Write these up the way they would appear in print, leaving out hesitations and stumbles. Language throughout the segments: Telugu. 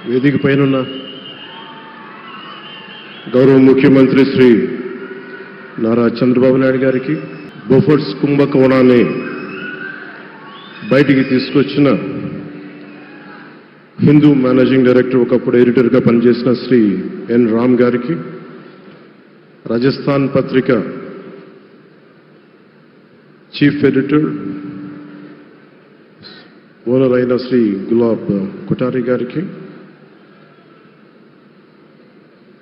వేదిక పైనున్న గౌరవ ముఖ్యమంత్రి శ్రీ నారా చంద్రబాబు నాయుడు గారికి, బోఫర్స్ కుంభకోణాన్ని బయటికి తీసుకొచ్చిన హిందూ మేనేజింగ్ డైరెక్టర్, ఒకప్పుడు ఎడిటర్గా పనిచేసిన శ్రీ ఎన్ రామ్ గారికి, రాజస్థాన్ పత్రిక చీఫ్ ఎడిటర్ ఓనర్ అయిన శ్రీ గులాబ్ కుటారి గారికి,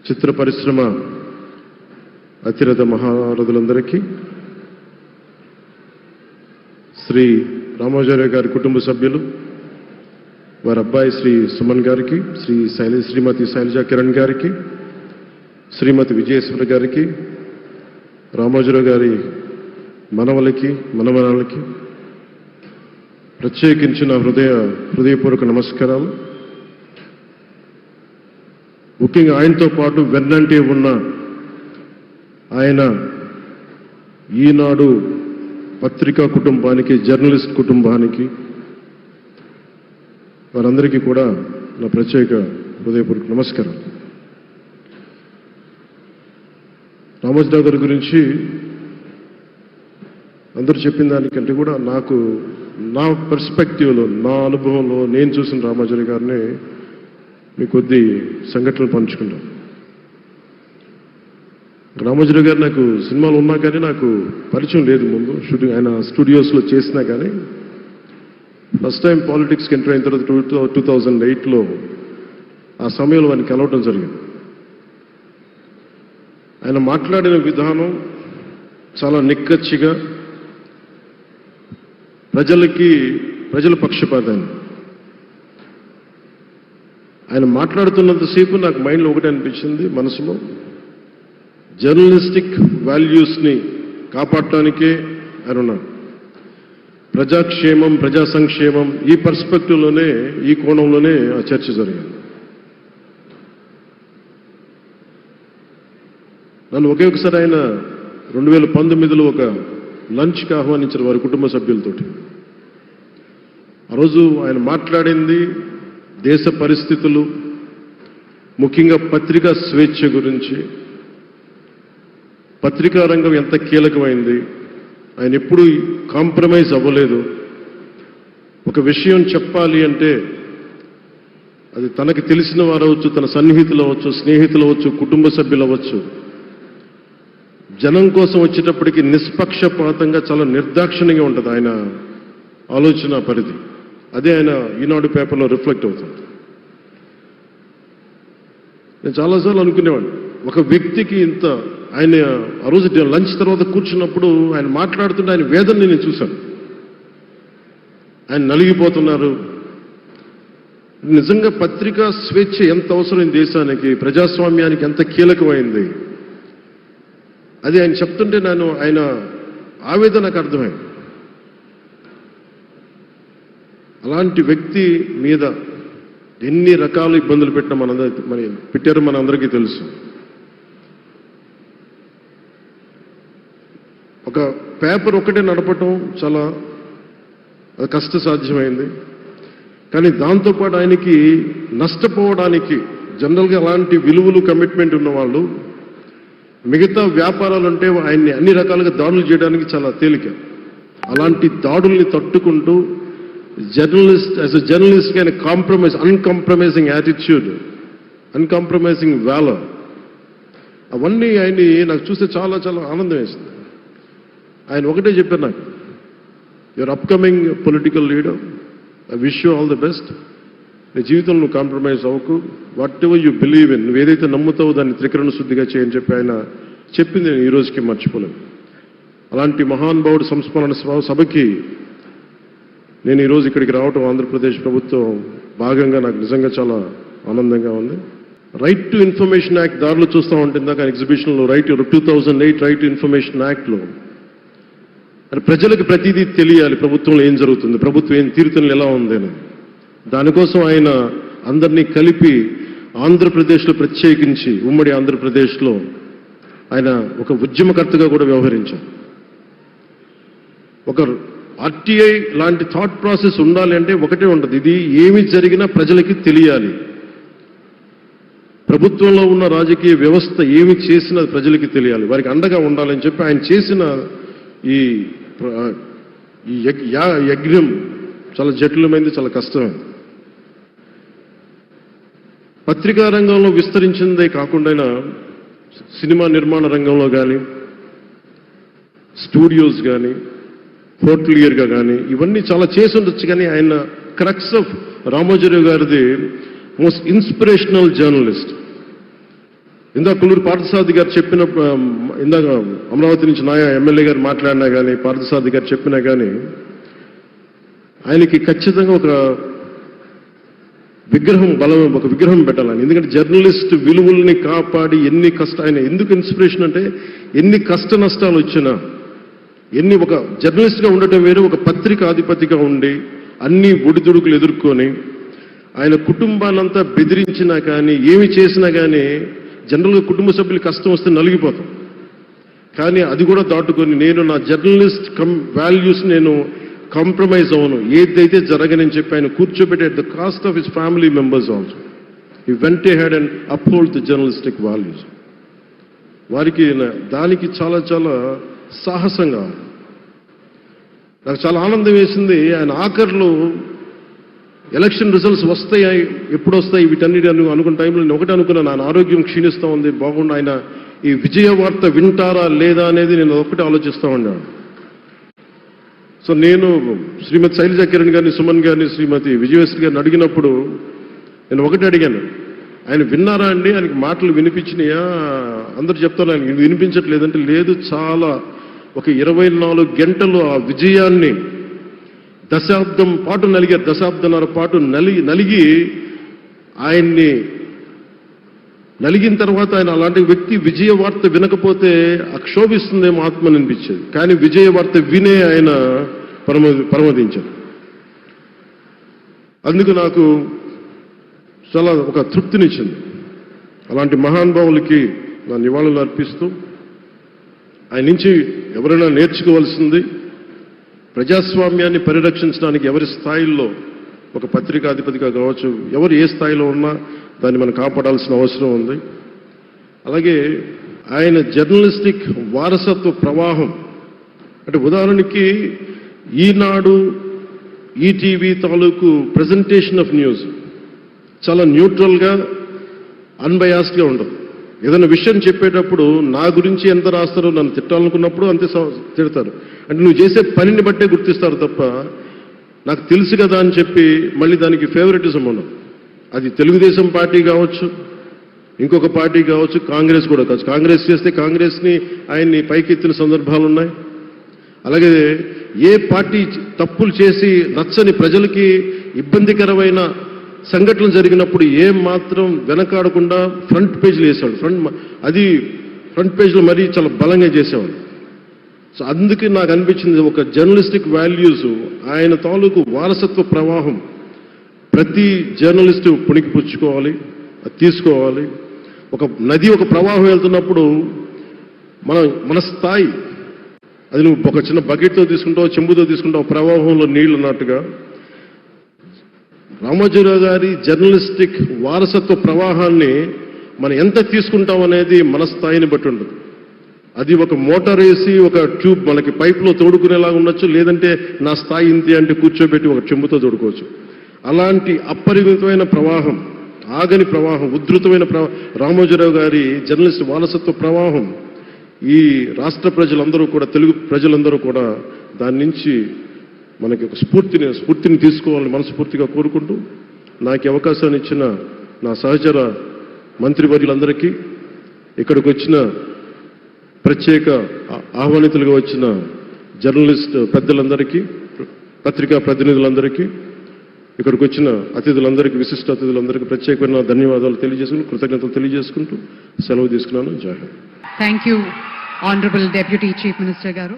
చిత్ర పరిశ్రమ అతిరథ మహారథులందరికీ, శ్రీ రామోజీరావు గారి కుటుంబ సభ్యులు, వారి అబ్బాయి శ్రీ సుమన్ గారికి, శ్రీమతి శైలజా కిరణ్ గారికి, శ్రీమతి విజయేశ్వర గారికి, రామోజీరావు గారి మనవలకి మనవరాలకి ప్రత్యేకించిన హృదయపూర్వక నమస్కారాలు. ముఖ్యంగా ఆయనతో పాటు వెన్నంటే ఉన్న ఆయన ఈనాడు పత్రికా కుటుంబానికి, జర్నలిస్ట్ కుటుంబానికి, వారందరికీ కూడా నా ప్రత్యేక హృదయపూర్వక నమస్కారం. రామోజీరావు గారి గురించి అందరూ చెప్పిన దానికంటే కూడా నాకు నా పర్స్పెక్టివ్లో, నా అనుభవంలో నేను చూసిన రామోజీరావు గారిని మీ కొద్ది సంఘటనలు పంచుకున్నాను. రామోజీరావు గారు నాకు సినిమాలు ఉన్నా కానీ నాకు పరిచయం లేదు. ముందు షూటింగ్ ఆయన స్టూడియోస్లో చేసినా కానీ ఫస్ట్ టైం పాలిటిక్స్కి ఎంటర్ అయిన తర్వాత 2008లో ఆ సమయంలో ఆయన కలవటం జరిగింది. ఆయన మాట్లాడిన విధానం చాలా నిక్కచ్చిగా, ప్రజల పక్షపాతాన్ని. ఆయన మాట్లాడుతున్నంతసేపు నాకు మైండ్లో ఒకటే అనిపించింది, మనసులో జర్నలిస్టిక్ వాల్యూస్ని కాపాడటానికే ఆయన ఉన్నాడు. ప్రజాక్షేమం, ప్రజా సంక్షేమం, ఈ పర్స్పెక్టివ్లోనే, ఈ కోణంలోనే ఆ చర్చ జరిగింది. నన్ను ఒకే ఒకసారి ఆయన 2019లో ఒక లంచ్కి ఆహ్వానించారు వారి కుటుంబ సభ్యులతోటి. ఆ రోజు ఆయన మాట్లాడింది దేశ పరిస్థితులు, ముఖ్యంగా పత్రికా స్వేచ్ఛ గురించి, పత్రికా రంగం ఎంత కీలకమైంది. ఆయన ఎప్పుడూ కాంప్రమైజ్ అవ్వలేదు. ఒక విషయం చెప్పాలి అంటే అది తనకి తెలిసిన వారు అవ్వచ్చు, తన సన్నిహితులు అవ్వచ్చు, స్నేహితులు అవ్వచ్చు, కుటుంబ సభ్యులు అవ్వచ్చు, జనం కోసం వచ్చేటప్పటికి నిష్పక్షపాతంగా చాలా నిర్దాక్షిణ్యంగా ఉంటుంది ఆయన ఆలోచన పరిధి. అదే ఆయన ఈనాడు పేపర్లో రిఫ్లెక్ట్ అవుతుంది. నేను చాలాసార్లు అనుకునేవాడిని, ఒక వ్యక్తికి ఇంత, ఆయన ఆ రోజు లంచ్ తర్వాత కూర్చున్నప్పుడు ఆయన మాట్లాడుతుంటే ఆయన వేదనని నేను చూశాను. ఆయన నలిగిపోతున్నారు. నిజంగా పత్రికా స్వేచ్ఛ ఎంత అవసరం దేశానికి, ప్రజాస్వామ్యానికి ఎంత కీలకమైంది, అది ఆయన చెప్తుంటే ఆయన ఆవేదన నాకు అర్థమైంది. అలాంటి వ్యక్తి మీద ఎన్ని రకాల ఇబ్బందులు పెట్టారో మనందరికీ తెలుసు. ఒక పేపర్ ఒకటే నడపటం చాలా కష్టసాధ్యమైంది. కానీ దాంతోపాటు ఆయనకి నష్టపోవడానికి, జనరల్గా అలాంటి విలువలు, కమిట్మెంట్ ఉన్నవాళ్ళు మిగతా వ్యాపారాలుంటే ఆయన్ని అన్ని రకాలుగా దాడులు చేయడానికి చాలా తేలిక. అలాంటి దాడుల్ని తట్టుకుంటూ యాజ్ ఎ జర్నలిస్ట్ ఆయన అన్కాంప్రమైజింగ్ యాటిట్యూడ్, అన్కాంప్రమైజింగ్ వాలర్, అవన్నీ ఆయన్ని నాకు చూస్తే చాలా చాలా ఆనందం వేసింది. ఆయన ఒకటే చెప్పారు నాకు, your upcoming political leader, I wish you all the best. నీ జీవితంలో నువ్వు కాంప్రమైజ్ అవ్వకు, what ever you believe in, నువ్వు ఏదైతే నమ్ముతావో దాన్ని త్రికరణ శుద్ధిగా చేయని చెప్పి ఆయన చెప్పింది నేను ఈ రోజుకి మర్చిపోలేను. అలాంటి మహానుభావుడు సంస్మరణ సభకి నేను ఈరోజు ఇక్కడికి రావటం ఆంధ్రప్రదేశ్ ప్రభుత్వం భాగంగా నాకు నిజంగా చాలా ఆనందంగా ఉంది. రైట్ టు ఇన్ఫర్మేషన్ యాక్ట్ దారిలో చూస్తూ ఉంటుంది. దాకా ఎగ్జిబిషన్లో 2008 రైట్ టు ఇన్ఫర్మేషన్ యాక్ట్లో ప్రజలకు ప్రతిదీ తెలియాలి, ప్రభుత్వంలో ఏం జరుగుతుంది, ప్రభుత్వం ఏం తీరుతలు ఎలా ఉంది అని. దానికోసం ఆయన అందరినీ కలిపి ఆంధ్రప్రదేశ్లో, ప్రత్యేకించి ఉమ్మడి ఆంధ్రప్రదేశ్లో ఆయన ఒక ఉద్యమకర్తగా కూడా వ్యవహరించారు. ఒక ఆర్టీఐ లాంటి థాట్ ప్రాసెస్ ఉండాలి అంటే ఒకటే ఉంటుంది, ఇది ఏమి జరిగినా ప్రజలకి తెలియాలి, ప్రభుత్వంలో ఉన్న రాజకీయ వ్యవస్థ ఏమి చేసినా ప్రజలకి తెలియాలి, వారికి అండగా ఉండాలని చెప్పి ఆయన చేసిన ఈ యజ్ఞం చాలా జటిలమైంది, చాలా కష్టమైంది. పత్రికా రంగంలో విస్తరించిందే కాకుండా సినిమా నిర్మాణ రంగంలో కానీ, స్టూడియోస్ కానీ, హోటలియర్గా కానీ ఇవన్నీ చాలా చేసి ఉండొచ్చు. కానీ ఆయన క్రక్స్ ఆఫ్ రామోజీరావు గారిది మోస్ట్ ఇన్స్పిరేషనల్ జర్నలిస్ట్. ఇందాక కుల్లూరు పార్థసారథి గారు చెప్పిన, ఇందాక అమరావతి నుంచి నాయ ఎమ్మెల్యే గారు మాట్లాడినా కానీ, పార్థసారథి గారు చెప్పినా కానీ ఆయనకి ఖచ్చితంగా ఒక విగ్రహం పెట్టాలని. ఎందుకంటే జర్నలిస్ట్ విలువల్ని కాపాడి ఆయన ఎందుకు ఇన్స్పిరేషన్ అంటే ఎన్ని కష్ట నష్టాలు వచ్చినా, ఒక జర్నలిస్ట్గా ఉండటం వేరు, ఒక పత్రిక అధిపతిగా ఉండి అన్ని ఒడిదుడుకులు ఎదుర్కొని ఆయన కుటుంబాన్నంతా బెదిరించినా కానీ, ఏమి చేసినా కానీ జనరల్గా కుటుంబ సభ్యులు కష్టం వస్తే నలిగిపోతాం. కానీ అది కూడా దాటుకొని నేను నా జర్నలిస్ట్ వాల్యూస్ నేను కాంప్రమైజ్ అవ్వను, ఏదైతే జరగనని చెప్పి ఆయన కూర్చోబెట్టి at the cost of his family members also he vent ahead and uphold the journalistic values. వారికి దానికి చాలా చాలా సాహసంగా నాకు చాలా ఆనందం వేసింది. ఆయన ఆఖర్లో ఎలక్షన్ రిజల్ట్స్ వస్తాయి, ఎప్పుడు వస్తాయి వీటన్నిటి అనుకున్న టైంలో నేను ఒకటి అనుకున్నాను, ఆయన ఆరోగ్యం క్షీణిస్తూ ఉంది, బాగుండు, ఆయన ఈ విజయ వార్త వింటారా లేదా అనేది నేను ఒకటి ఆలోచిస్తూ ఉన్నాను. సో నేను శ్రీమతి శైలజా కిరణ్ గారిని, సుమన్ గారిని, శ్రీమతి విజయశ్రీ గారిని అడిగినప్పుడు నేను ఒకటి అడిగాను, ఆయన విన్నారా అండి, ఆయనకి మాటలు వినిపించినాయా? అందరూ చెప్తారు ఆయన వినిపించట్లేదంటే, లేదు, చాలా ఒక 24 గంటలు ఆ విజయాన్ని దశాబ్దం పాటు నలిగారు, దశాబ్దన్నర పాటు నలిగి ఆయన్ని నలిగిన తర్వాత ఆయన అలాంటి వ్యక్తి విజయ వార్త వినకపోతే అక్షోభిస్తుందేమో ఆత్మని అనిపించేది. కానీ విజయ వార్త వినే ఆయన పరమదించారు. అందుకు నాకు చాలా ఒక తృప్తినిచ్చింది. అలాంటి మహానుభావులకి నా నివాళులు అర్పిస్తూ ఆయన నుంచి ఎవరైనా నేర్చుకోవాల్సింది, ప్రజాస్వామ్యాన్ని పరిరక్షించడానికి ఎవరి స్థాయిల్లో, ఒక పత్రికాధిపతిగా కావచ్చు, ఎవరు ఏ స్థాయిలో ఉన్నా దాన్ని మనం కాపాడాల్సిన అవసరం ఉంది. అలాగే ఆయన జర్నలిస్టిక్ వారసత్వ ప్రవాహం అంటే ఉదాహరణకి ఈనాడు, ఈటీవీ తాలూకు ప్రజెంటేషన్ ఆఫ్ న్యూస్ చాలా న్యూట్రల్గా, అన్బయాస్డ్గా ఉండదు. ఏదైనా విషయం చెప్పేటప్పుడు నా గురించి ఎంత రాస్తారో, నన్ను తిట్టాలనుకున్నప్పుడు అంతే తిడతారు. అంటే నువ్వు చేసే పనిని బట్టే గుర్తిస్తారు తప్ప నాకు తెలుసు కదా అని చెప్పి మళ్ళీ దానికి ఫేవరెటిజం ఉండదు. అది తెలుగుదేశం పార్టీ కావచ్చు, ఇంకొక పార్టీ కావచ్చు, కాంగ్రెస్ కూడా కావచ్చు. కాంగ్రెస్ చేస్తే కాంగ్రెస్ని ఆయన్ని పైకెత్తిన సందర్భాలు ఉన్నాయి. అలాగే ఏ పార్టీ తప్పులు చేసి నచ్చని, ప్రజలకి ఇబ్బందికరమైన సంఘటనలు జరిగినప్పుడు ఏం మాత్రం వెనకాడకుండా ఫ్రంట్ పేజీలు వేసాడు. ఫ్రంట్ పేజ్లో మరీ చాలా బలంగా చేసేవాడు. సో అందుకే నాకు అనిపించింది ఒక జర్నలిస్టిక్ వాల్యూస్, ఆయన తాలూకు వారసత్వ ప్రవాహం ప్రతి జర్నలిస్టు పుణికి పుచ్చుకోవాలి, అది తీసుకోవాలి. ఒక నది ఒక ప్రవాహం వెళ్తున్నప్పుడు మన స్థాయి, అది నువ్వు ఒక చిన్న బకెట్తో తీసుకుంటావు, చెంబుతో తీసుకుంటావు, ప్రవాహంలో నీళ్ళు అన్నట్టుగా రామోజీరావు గారి జర్నలిస్టిక్ వారసత్వ ప్రవాహాన్ని మనం ఎంత తీసుకుంటాం అనేది మన స్థాయిని బట్టి ఉంటుంది. అది ఒక మోటార్ వేసి ఒక ట్యూబ్ మనకి పైప్లో తోడుకునేలాగా ఉండొచ్చు, లేదంటే నా స్థాయి ఇంతే అంటే కూర్చోబెట్టి ఒక చెంబుతో తోడుకోవచ్చు. అలాంటి అపరిమితమైన ప్రవాహం, ఆగని ప్రవాహం, ఉధృతమైన రామోజీరావు గారి జర్నలిస్ట్ వారసత్వ ప్రవాహం ఈ రాష్ట్ర ప్రజలందరూ కూడా, తెలుగు ప్రజలందరూ కూడా దాని నుంచి మనకి ఒక స్ఫూర్తిని తీసుకోవాలని మనస్ఫూర్తిగా కోరుకుంటూ, నాకు అవకాశాన్ని ఇచ్చిన నా సహచర మంత్రివర్యులందరికీ, ఇక్కడికి వచ్చిన ప్రత్యేక ఆహ్వానితులుగా వచ్చిన జర్నలిస్ట్ పెద్దలందరికీ, పత్రికా ప్రతినిధులందరికీ, ఇక్కడికి వచ్చిన అతిథులందరికీ, విశిష్ట అతిథులందరికీ ప్రత్యేకమైన ధన్యవాదాలు తెలియజేసుకుంటూ, కృతజ్ఞతలు తెలియజేసుకుంటూ సెలవు తీసుకున్నాను. జై Hind. Thank you honourable deputy chief minister గారు.